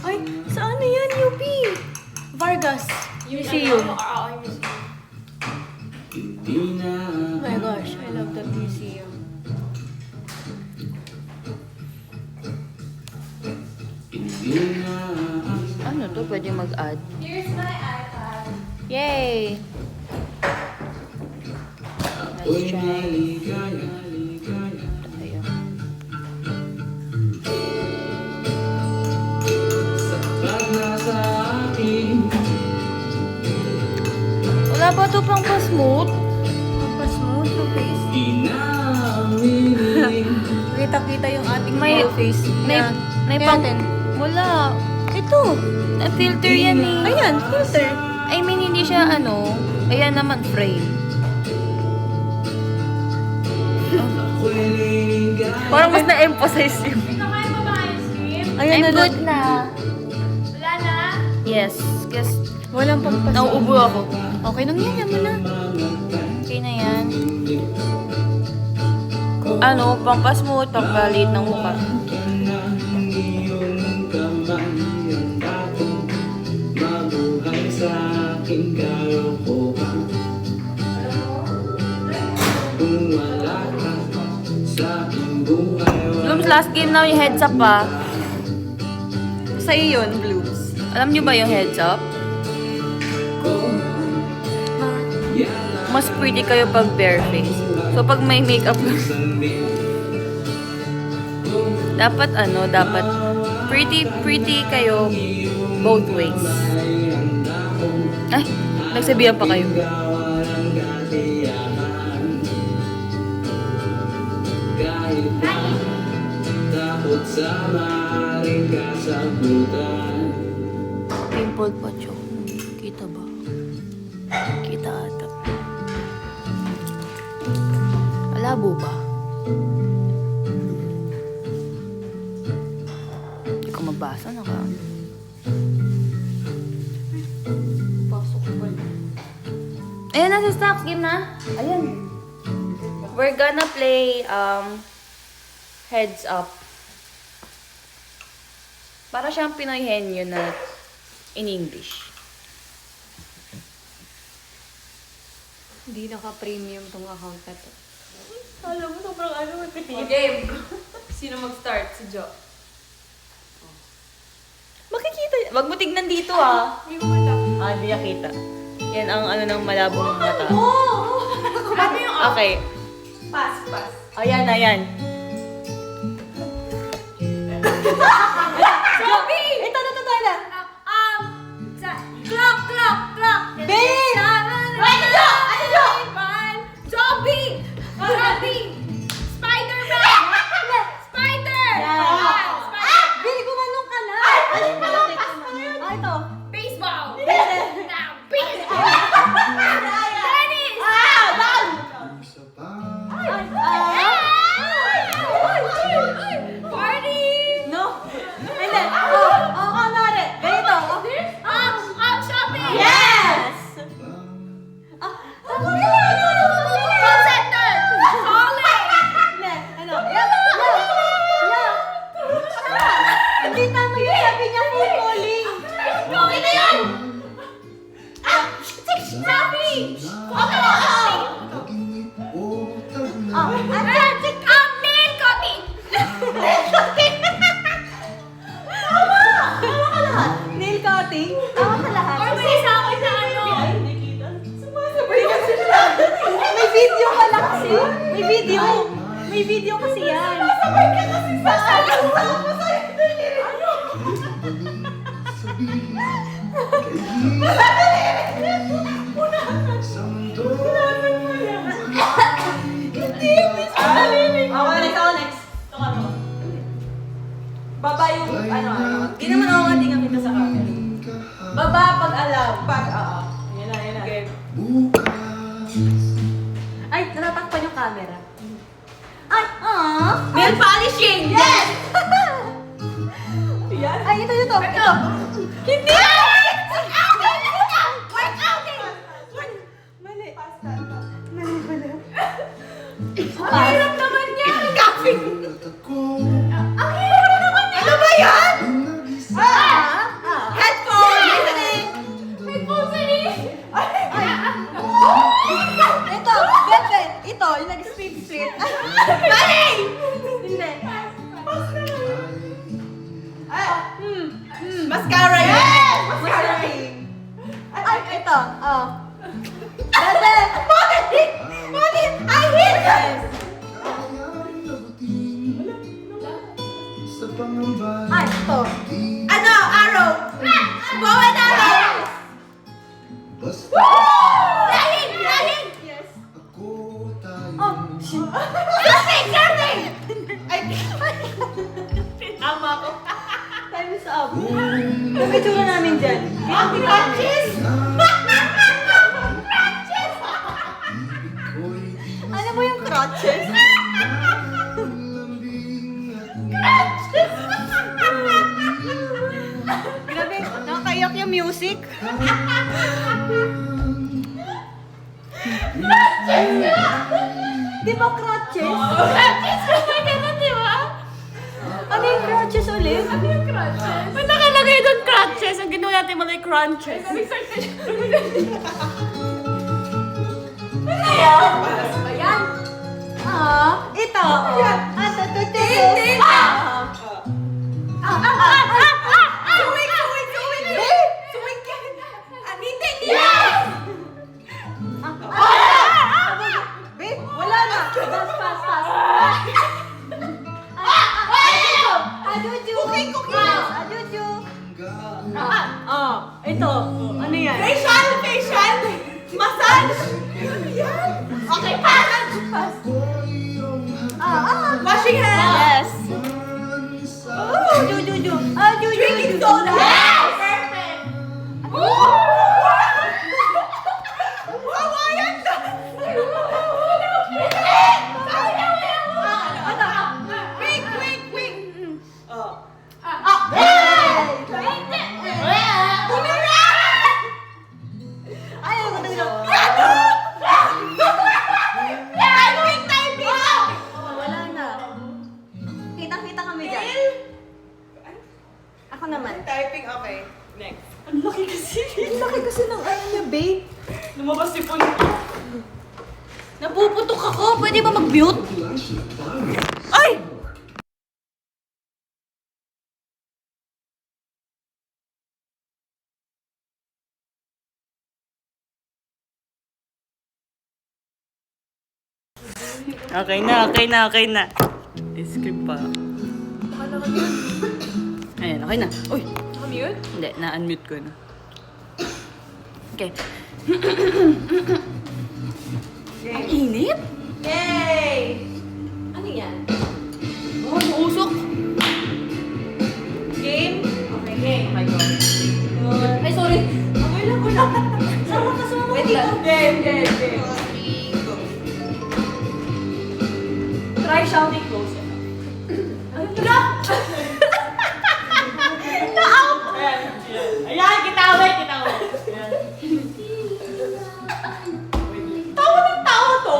Speaker 2: Ay, saan na yan, UP? Vargas. Museum. Oh my gosh, I love that museum. Ano to? Pwede mag-add?
Speaker 1: Here's my iPad.
Speaker 2: Yay! Let's try. Ayan. Wala ba ito pang pa-smooth? Pa-smooth yung face?
Speaker 7: Kita-kita yung ating
Speaker 2: May-
Speaker 7: whole face.
Speaker 2: May
Speaker 7: Kaya
Speaker 2: pang...
Speaker 7: natin.
Speaker 2: Wala. Ito. Filter yan eh.
Speaker 7: Ayan, filter.
Speaker 2: I mean, hindi siya ano. Ayan naman, frame. Parang mas na-emphasize yung...
Speaker 1: Nakain mo ba ice cream?
Speaker 7: Ayan
Speaker 2: I'm
Speaker 7: na
Speaker 2: good na.
Speaker 1: Wala na?
Speaker 2: Yes. Guess,
Speaker 7: Walang pagpas.
Speaker 2: nauubo ako.
Speaker 7: Okay lang yan, yaman na.
Speaker 2: Okay na yan. Ano, pang-pasmooth, pang-valid ng mukha.
Speaker 3: aking kalokohan. Kung wala ka sa aking buhay,
Speaker 2: Blooms, last game na yung heads up pa.
Speaker 7: Sa'yo yun, Blooms.
Speaker 2: Alam niyo ba yung heads up? Mas pretty kayo pag bare face. So pag may makeup, dapat pretty kayo both ways. Ay, nagsabihan pa kayo.
Speaker 3: takot sa maaaring kasagutan.
Speaker 2: Pimple pa, Chok. Kita ba? Kita ata. Malabo ba? Hindi ko mabasa na ka. Ayan na, sa stocks game na. Ayan. We're gonna play heads up. Para siyang Pinoy henyo na in English.
Speaker 7: Hindi naka-premium tong account na to.
Speaker 2: Alam mo, sobrang
Speaker 1: Game. Sino mag-start? Si Jo.
Speaker 2: Makikita. Wag mo tignan dito ah.
Speaker 1: Hindi ko mata.
Speaker 2: Hindi nakita. Yan ang ano ng malabong mata.
Speaker 1: Ano yung
Speaker 2: Okay.
Speaker 1: pass?
Speaker 2: Ayan, ayan.
Speaker 1: Joby!
Speaker 7: Ito na.
Speaker 1: Clock!
Speaker 7: Babe!
Speaker 1: Ano Jo? Joby! Spider-Man! Spider!
Speaker 7: Bili, gumanong ka na! Ito.
Speaker 1: Baseball!
Speaker 7: Tennis!
Speaker 4: Isa pa.
Speaker 1: Party!
Speaker 7: No? Hindi. Kunwari. Ganito.
Speaker 1: Shopping!
Speaker 7: Yes!
Speaker 1: Call center! Calling!
Speaker 7: Hindi. Ano? Hindi tama yung sabi niya full calling.
Speaker 1: Okay na yun! Shopping!
Speaker 4: Pag-init o tagulan.
Speaker 1: Nail cutting!
Speaker 7: Nail cutting? Tama ka lahat.
Speaker 1: Or may isa ako sa ano?
Speaker 7: May video pala kasi. May video kasi yan.
Speaker 4: Sa mundo.
Speaker 7: Next. Baba yung ano. Hindi naman ako tingnan kita sa camera. Baba pag alam. Yan na.
Speaker 4: Bukas.
Speaker 7: Ay, natatakpan yung camera. Ay,
Speaker 1: Nail polishing!
Speaker 7: Yes! Yan? Ay, ito. Hindi! Mali. Mali.
Speaker 1: Ang hirap naman yan! Coffee!
Speaker 4: At ako.
Speaker 1: Ano ba yan?
Speaker 4: Nag-isa.
Speaker 1: Headphone! Headphone sini!
Speaker 7: Ito, Bebe. Ito, yung nag-split.
Speaker 1: Mali!
Speaker 7: Hindi.
Speaker 1: Mascara yan!
Speaker 7: Mascara. Ay, ito. Bebe!
Speaker 1: Bakit? I hate
Speaker 7: Yes.
Speaker 4: Kayang labutin. Sa pangamba.
Speaker 7: Ay, ito.
Speaker 1: Ano? Arrow! Bow and arrow!
Speaker 4: Basta
Speaker 1: Lahing!
Speaker 4: ako tayo.
Speaker 1: Surfing! Ay! Tama ko.
Speaker 7: Time is up. Napitsura namin dyan.
Speaker 1: Crunches!
Speaker 4: Ko'y di
Speaker 7: Ano mo yung crutches?
Speaker 4: lambing at
Speaker 7: Grabe, nakakaiyak yung music. Di ba crutches?
Speaker 1: Crunches! Ganun, di ba?
Speaker 7: Ano yung crutches ulit?
Speaker 1: Ano yung crunches? May nakalagay doon crunches. Ang
Speaker 7: ginawa natin malay crunches. Ito. Wala na. Pass. Ito. Ano yan? Facial! Massage! Ano yan? Okay, pass! Washing hands!
Speaker 2: Yes.
Speaker 7: Drinking soda!
Speaker 6: Yes!
Speaker 7: Perfect! Hawaiian dance! Quick!
Speaker 2: Wala na. Kitang-kita kami dyan. Ako naman.
Speaker 7: Typing, okay. Next.
Speaker 1: Ang laki kasi ng ano niya, babe.
Speaker 7: Lumabas si Pun.
Speaker 2: Napuputok ako. Pwede ba mag-mute?
Speaker 7: Ay! Okay na. Script pa. Ayan, okay na. Uy!
Speaker 1: Naka-mute?
Speaker 7: Hindi, na-unmute ko na. Okay. Ang init?
Speaker 1: Yay! Ano yan?
Speaker 7: Oh, usok.
Speaker 1: Game? Okay, game.
Speaker 7: Okay, go.
Speaker 1: Ay, sorry. Okay lang. Sama ka. Wait lang. Game. Try shouting close enough. Ano na?
Speaker 7: Ayan, kitawin. Tawa ng tao to.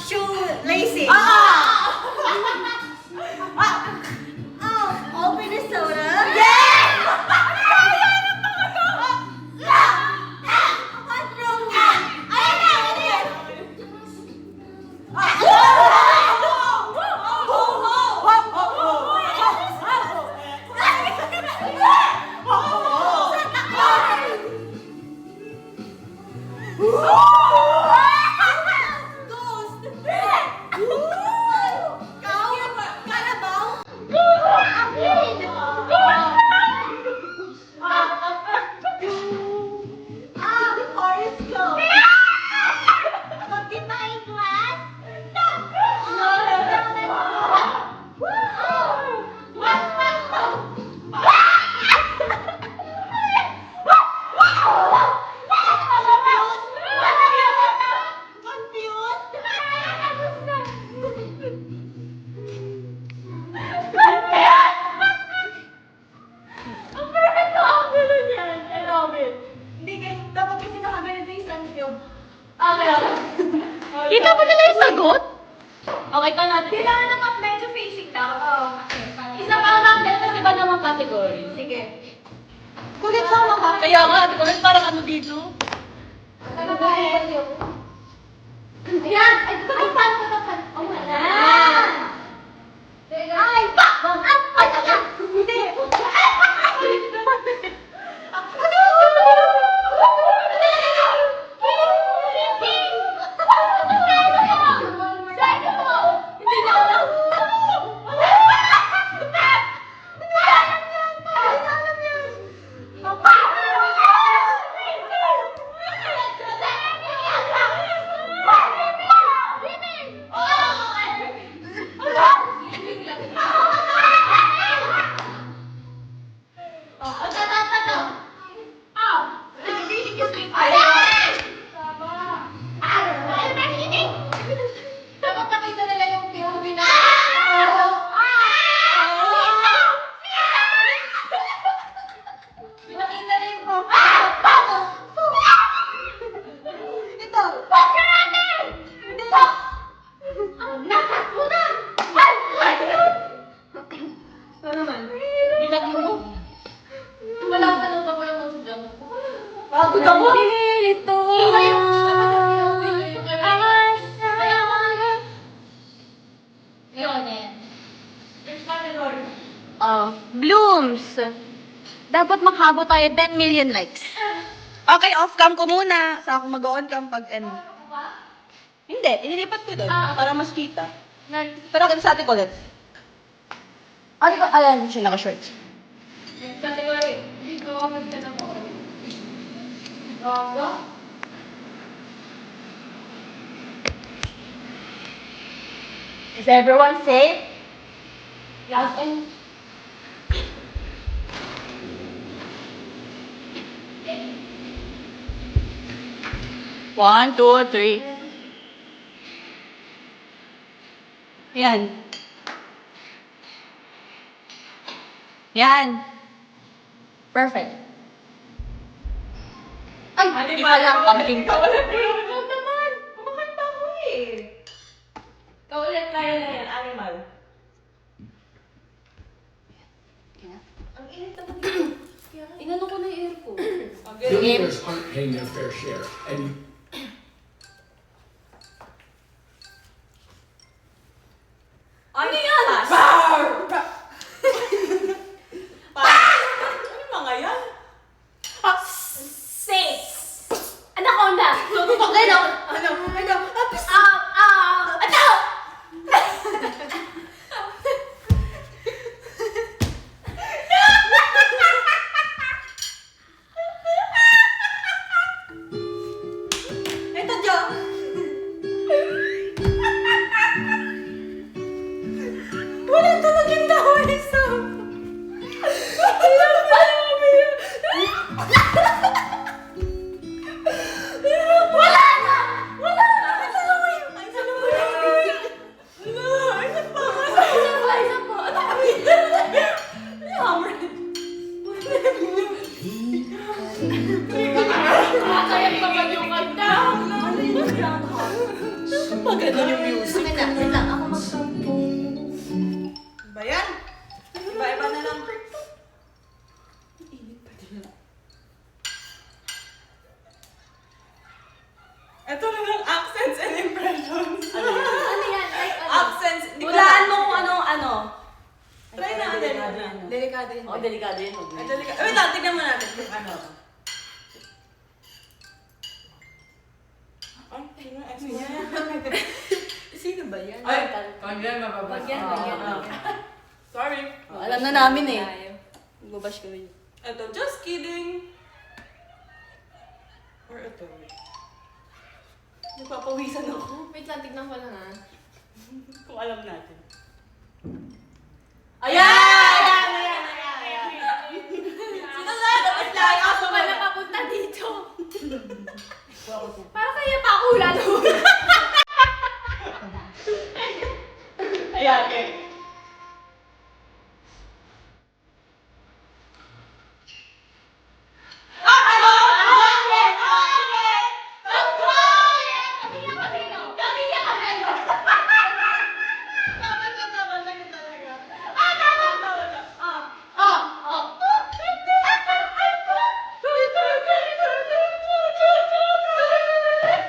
Speaker 2: Shoelaces. Open the soda.
Speaker 6: Kita mo nila yung sagot? Okay, ito natin. Kailangan naman medyo facing daw. Isa pa lang din kasi iba naman category. Sige.
Speaker 7: Kulit lang mga. Kaya nga, kulit parang ano dito.
Speaker 6: Ayan! Ay, tatakpan! Oh, wala! Ay! Hindi! Pagod ako.
Speaker 2: Ito. Blooms. Dapat makabot tayo 10 million likes.
Speaker 7: Okay, off-cam ko muna. Sa ako mag-on cam pag ano. Hindi, inilipat ko doon. Para mas kita. Pero kita sa atin ulit.
Speaker 2: Ano ba? Ayan, siya naka-shorts.
Speaker 6: Category. Dito ako magtanong ko. Gaga?
Speaker 2: Is everyone safe?
Speaker 6: Yes, and...
Speaker 7: One, two, three. Yan. Yan.
Speaker 2: Perfect.
Speaker 7: Ay, di ba lang aking
Speaker 6: Ikaw naman! Kumakanta ako eh! Kaulit kaya na yan, animal. Ang init naman dito.
Speaker 1: Inano ko na yung air ko.
Speaker 8: Billionaires aren't paying their fair share, and
Speaker 7: Ano yan? Bar! Ano mga yan?
Speaker 6: Six! Anaconda! Leno!
Speaker 7: Ano? Ano?
Speaker 6: Ano?
Speaker 7: Ito, Jo. Wala talagang tao isa.
Speaker 6: Wala na! Wala na! Isa po! Ano kami? Kaya pa ba yung kanta?
Speaker 7: Maganda yung music.
Speaker 6: Wait lang, ako magsabi.
Speaker 7: Ba yan? Iba-iba na lang. Ito na lang accents and impressions.
Speaker 6: Ano yan? Like ano?
Speaker 7: Accents.
Speaker 1: Hulaan mo kung ano.
Speaker 7: Try na,
Speaker 1: Delikado yun.
Speaker 7: Oh, delikado yun. Ay, delikado. Wait lang, tignan mo natin kung ano. Ay, sino? Ano yan?
Speaker 1: Sino ba yan?
Speaker 7: Ay, wag yan, mababas.
Speaker 1: Wag yan, wag yan, wag yan.
Speaker 7: Sorry.
Speaker 1: Alam na namin eh. Babash kami.
Speaker 7: Ito, just kidding. Or ito. Napapawisan ako.
Speaker 6: Wait lang, tignan ko lang ah.
Speaker 7: Kung alam natin. Ayan! Sino na? Dapat lang ako
Speaker 6: Ako na papunta dito. Para kaya pa ako hula doon.
Speaker 7: Ayan, okay.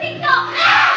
Speaker 6: TikTok!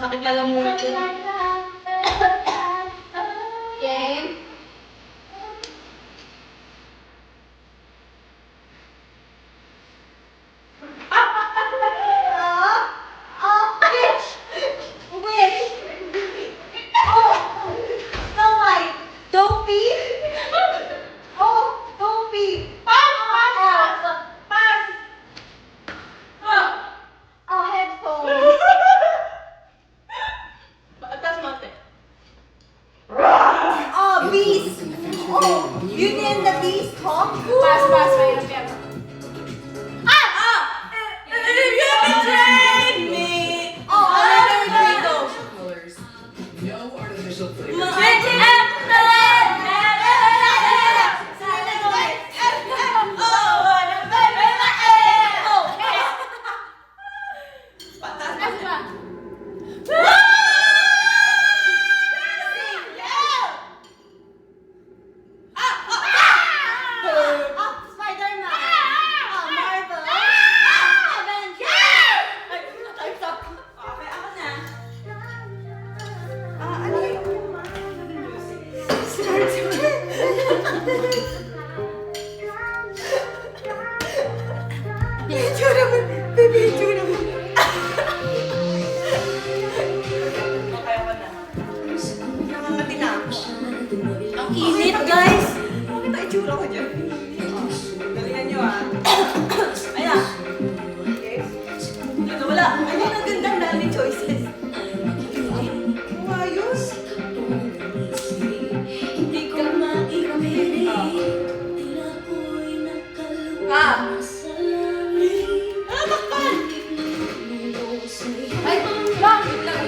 Speaker 7: Masakit lalamunan ko.
Speaker 6: Game.
Speaker 1: Pass, pass, mahirap yan.
Speaker 3: No artificial flavor.
Speaker 7: Ang init, guys! Bakit ang itsura ko dyan? Galingan nyo, ah. Ayan. Okay. Dito, wala. Ayun, ang gandang daming choices. Ayos. Hindi ko Ah! Ah, takpan!
Speaker 1: Ay, bakit lang?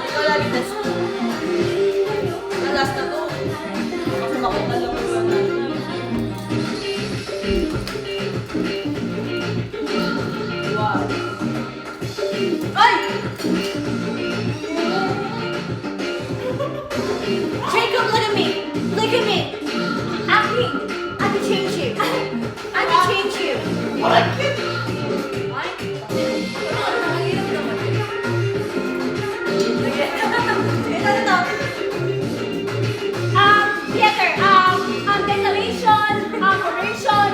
Speaker 7: Ikaw lagi test. Last na to. Kasi makita lang ko lang natin. Wow. Ay!
Speaker 2: Jacob, look at me! Look at me! Acting! I can change you! I can change you!
Speaker 7: What?
Speaker 2: Theater, ventilation, operation,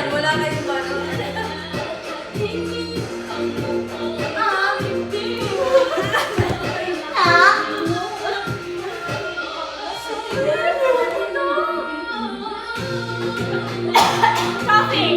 Speaker 1: Wala kayong bano.
Speaker 2: Coffee!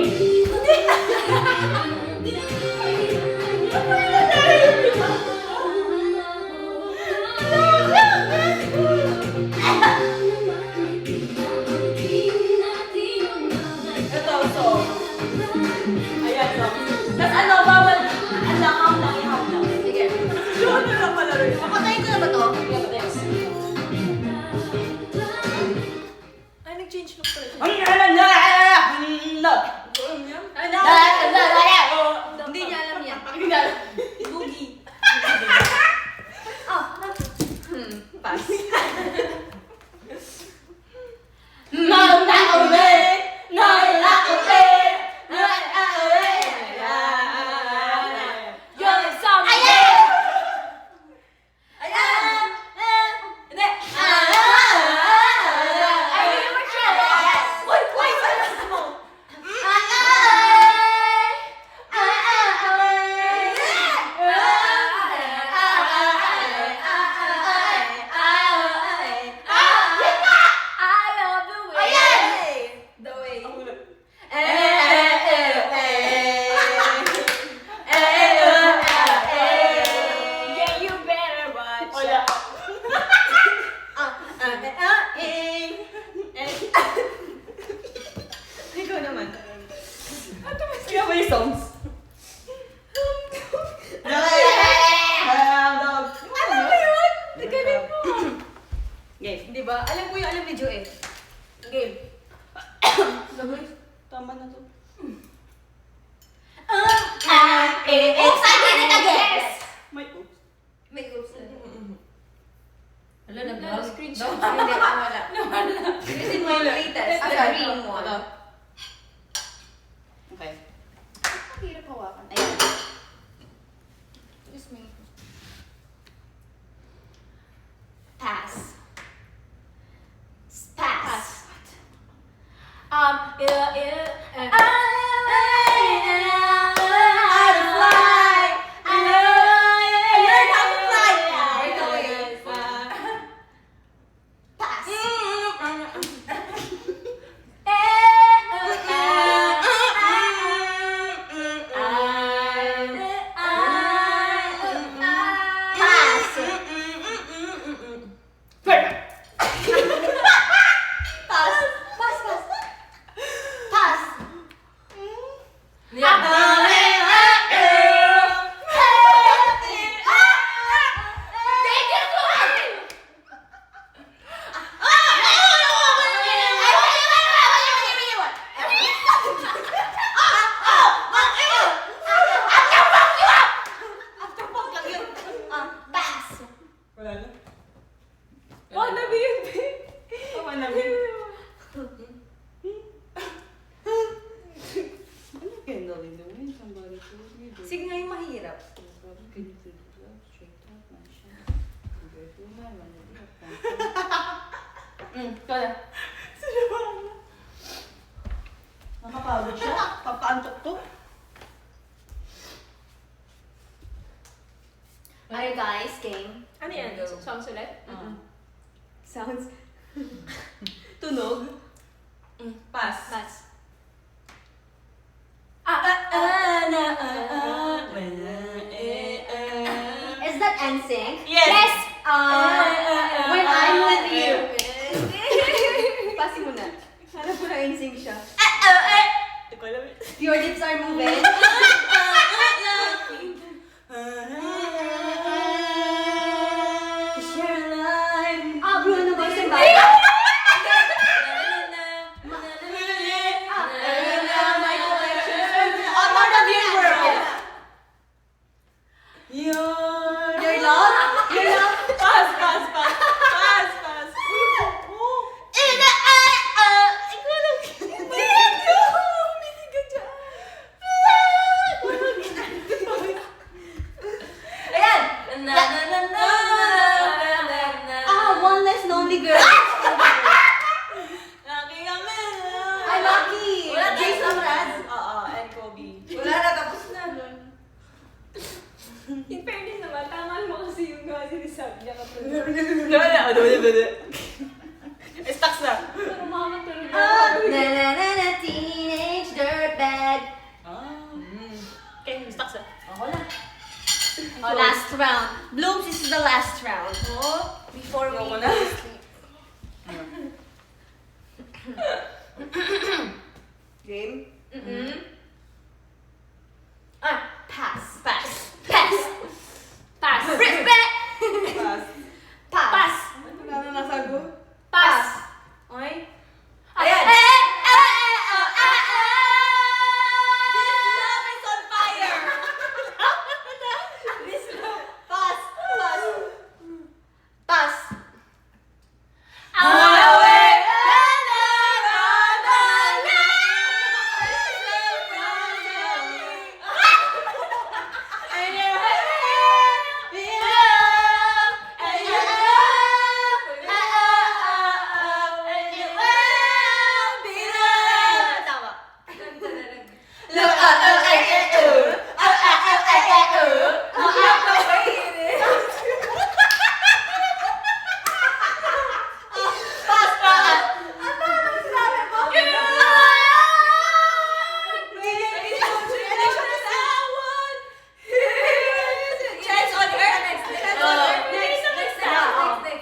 Speaker 7: songs.
Speaker 6: Alam mo yun? Nagaling mo.
Speaker 7: Game.
Speaker 6: Di ba? Alam ko yung alam ni Joe eh. Game.
Speaker 7: Sabi, tama na to.
Speaker 6: Oops, I did it again!
Speaker 7: May oops.
Speaker 6: May oops na.
Speaker 1: Wala, nag-vlog.
Speaker 6: Screenshot. Hindi, wala. This is my latest.
Speaker 7: Ano?
Speaker 6: The green one.
Speaker 7: Ito. Okay.
Speaker 6: Ang hirap hawakan.
Speaker 2: Ayan.
Speaker 6: Just me.
Speaker 2: Pass.
Speaker 6: Pass.
Speaker 7: Wala na.
Speaker 6: Oh, nabi yun,
Speaker 7: Tama na, babe. Ano gagawin mo? Somebody told me that.
Speaker 6: Sige nga yung mahirap.
Speaker 7: Can you feel the love straight out my shine? There's no man when you look
Speaker 2: Kala.
Speaker 7: Nakapagod siya. Papaantok to.
Speaker 2: Are you guys game?
Speaker 6: Ano yan? Songs ulit?
Speaker 2: Sounds.
Speaker 7: Tunog. Pass.
Speaker 2: Pass. Is that NSYNC?
Speaker 7: Yes.
Speaker 2: When I'm with you.
Speaker 6: Pasin mo na. Hanap ko na insync siya.
Speaker 7: Hindi ko alam.
Speaker 2: Your lips are moving. Bruno Mars and Bye. Your love? Your love?
Speaker 7: Pass.
Speaker 2: Ayan! One less lonely girl. Ay, Lucky!
Speaker 7: Wala,
Speaker 2: Jason Mraz.
Speaker 7: Oo, and Kobe.
Speaker 6: Wala na, tapos na nun.
Speaker 1: In fairness naman, tama mo kasi yung mga sinasabi niya kapag
Speaker 7: Stocks na.
Speaker 1: pero makakatulog
Speaker 2: Na na na na teenage dirtbag.
Speaker 7: Okay, stocks na.
Speaker 2: Ako lang. Oh, last round. Blooms, this is the last round.
Speaker 6: Oh, before we
Speaker 7: Go na.
Speaker 6: Game?
Speaker 2: Pass.
Speaker 6: Pass.
Speaker 2: Pass.
Speaker 1: Pass.
Speaker 2: Respect.
Speaker 7: Pass.
Speaker 2: Pass.
Speaker 6: Wala na nasagot.
Speaker 2: Pass.
Speaker 6: Okay?
Speaker 2: Ayan.
Speaker 6: This love is on fire! This love. Pass.
Speaker 2: Pass.
Speaker 6: Chance on earth. Chance on earth.
Speaker 1: Next.
Speaker 6: Next.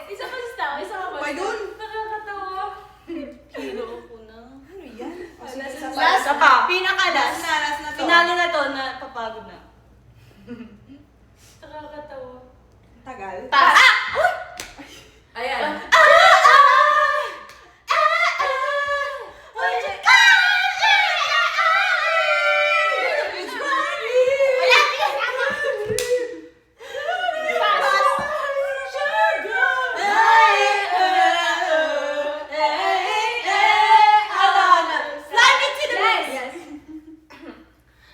Speaker 1: Isa pa si Tao, isa pa ba?
Speaker 6: Why dun?
Speaker 1: Nakakatawa.
Speaker 7: Hero ko na.
Speaker 6: Ano yan?
Speaker 1: Last
Speaker 6: Last
Speaker 7: pa.
Speaker 6: Pinaka-last. Last na
Speaker 7: Finale na to, na papagod na.
Speaker 1: Nakakatawa.
Speaker 7: Tagal.
Speaker 6: Pass.
Speaker 1: Ayan.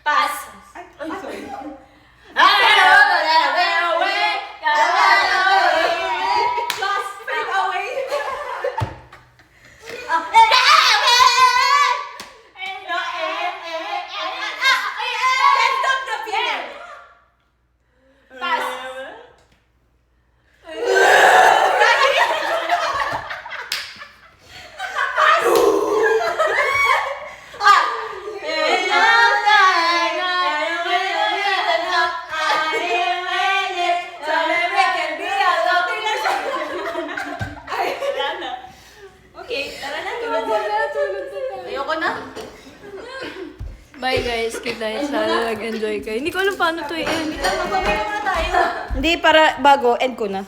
Speaker 6: Pass.
Speaker 7: Ay, sorry.
Speaker 6: Pass.
Speaker 7: Fade away.
Speaker 6: Can't stop the feeling. Pass.
Speaker 7: Okay, tara na. Ayoko na.
Speaker 1: Bye guys, kita. Sana nag-enjoy kayo. Hindi ko alam paano to i-end.
Speaker 7: Magpapaya muna tayo. Hindi, para bago, end ko na.